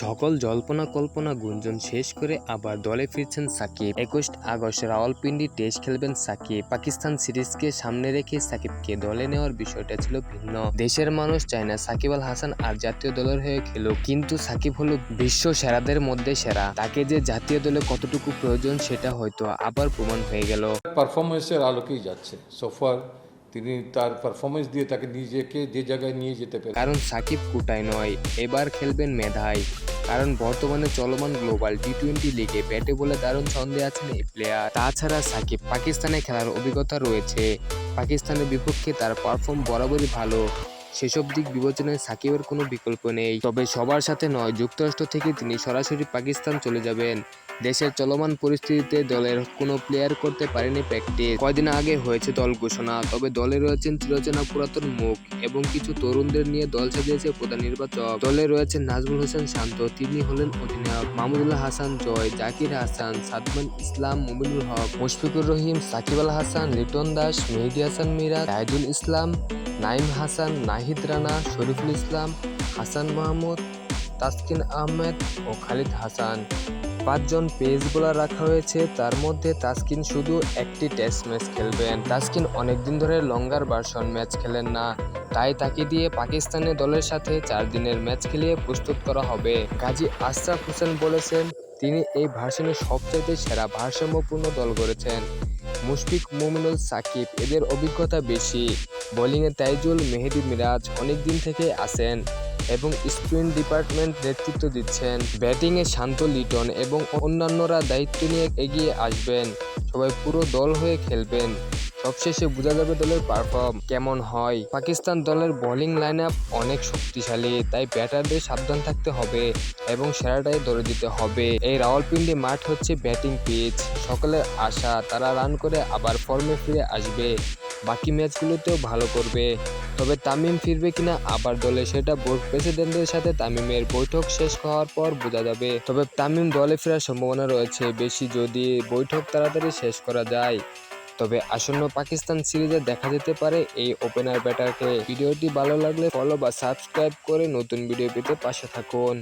সকল জল্পনা কল্পনা গুঞ্জন শেষ করে আবার দলে ফিরছেন সাকিব। 21 আগস্ট রাওয়ালপিন্ডি টেস্ট খেলবেন সাকিব। পাকিস্তান সিরিজকে সামনে রেখে সাকিবকে দলে নেওয়ার বিষয়টা ছিল ভিন্ন। দেশের মানুষ চায় না সাকিব আল হাসান আর জাতীয় দলের হয়ে খেলুক, কিন্তু সাকিব হলো বিশ্ব সেরাদের মধ্যে সেরা। তাকে যে জাতীয় দলে কতটুকু প্রয়োজন সেটা হয়তো আবার প্রমাণ হয়ে গেল। পারফরমেন্সের আলোকেই যাচ্ছে সোফার। তিনি তার পারফরমেন্স দিয়ে তাকে নিজেকে যে জায়গায় নিয়ে যেতে পারে। কারণ সাকিব কোটায় নয়, এবার খেলবেন মেধায়। কারণ বর্তমানে চলমান গ্লোবাল টি-20 লিগে ব্যাটে বলে দারুণ ছন্দে আছেন এই প্লেয়ার। তাছাড়া সাকিব পাকিস্তানে খেলার অভিজ্ঞতা রয়েছে। পাকিস্তানের বিপক্ষে তার পারফর্ম বরাবরই ভালো। সেসব দিক বিবেচনায় সাকিবের কোনো বিকল্প নেই। তবে সবার সাথে নয়, যুক্তরাষ্ট্র থেকে তিনি সরাসরি পাকিস্তান চলে যাবেন। দেশের চলমান পরিস্থিতিতে দলের কোনো প্লেয়ার করতে পারেনি প্র্যাকটিস। কয়দিন আগে হয়েছে দল ঘোষণা, তবে দলে রয়েছেন চিরচেনা পুরাতন মুখ এবং কিছু তরুণদের নিয়ে দল সাজিয়েছে প্রধান নির্বাচক। দলে রয়েছেন নাজমুল হোসেন শান্ত, তিনি হলেন অধিনায়ক। মাহমুদুল্লাহ হাসান জয়, জাকির হাসান, সাদমান ইসলাম, মুমিনুল হক, মুশফিকুর রহিম, সাকিব আল হাসান, লিটন দাস, মেহেদী হাসান মিরাজ, জাহিদুল ইসলাম, নাইম হাসান, নাহিদ রানা, শরীফুল ইসলাম, হাসান মাহমুদ, তাসকিন আহমেদ ও খালিদ হাসান। 5 জন পেস বোলার রাখা হয়েছে। তার মধ্যে তাসকিন শুধু একটি টেস্ট ম্যাচ খেলবেন। তাসকিন অনেকদিন ধরে লঙ্গার ভার্সন ম্যাচ খেলেন না, তাই তাকে দিয়ে পাকিস্তানের দলের সাথে 4 দিনের ম্যাচ খেলিয়ে প্রস্তুত করা হবে। কাজী আশরাফ হোসেন বলেছেন, তিনি এই ভার্সনে সবচাইতে সেরা ভারসাম্যপূর্ণ দল গড়েছেন। মুশফিক, মুমিনুল, সাকিব এদের অভিজ্ঞতা বেশি। বোলিংয়ে তাইজুল, মেহেদী মিরাজ অনেকদিন থেকে আসেন এবং স্পিন ডিপার্টমেন্ট নেতৃত্ব দিচ্ছেন। ব্যাটিংয়ে শান্ত, লিটন এবং অন্যান্যরা দায়িত্ব নিয়ে এগিয়ে আসবেন। সবাই পুরো দল হয়ে খেলবেন। সবশেষে বোঝা যাবে দলের পারফর্ম কেমন হয়। পাকিস্তান দলের বোলিং লাইন আপ অনেক শক্তিশালী, তাই ব্যাটারদের সাবধান থাকতে হবে এবং সেরাটাই ধরে দিতে হবে। এই রাওয়ালপিন্ডি মাঠ হচ্ছে ব্যাটিং পিচ। সকলের আশা তারা রান করে আবার ফর্মে ফিরে আসবে, বাকি ম্যাচগুলোতেও ভালো করবে। তবে তামিম ফিরবে কিনা আবার দলে, সেটা বোর্ড প্রেসিডেন্টের সাথে তামিমের বৈঠক শেষ হওয়ার পর বোঝা যাবে। তবে তামিম দলে ফেরার সম্ভাবনা রয়েছে বেশি, যদি বৈঠক তাড়াতাড়ি শেষ করা যায়। তবে আসন্ন পাকিস্তান সিরিজে দেখা যেতে পারে এই ওপেনার ব্যাটারকে। ভিডিওটি ভালো লাগলে ফলো বা সাবস্ক্রাইব করে নতুন ভিডিও পেতে পাশে থাকুন।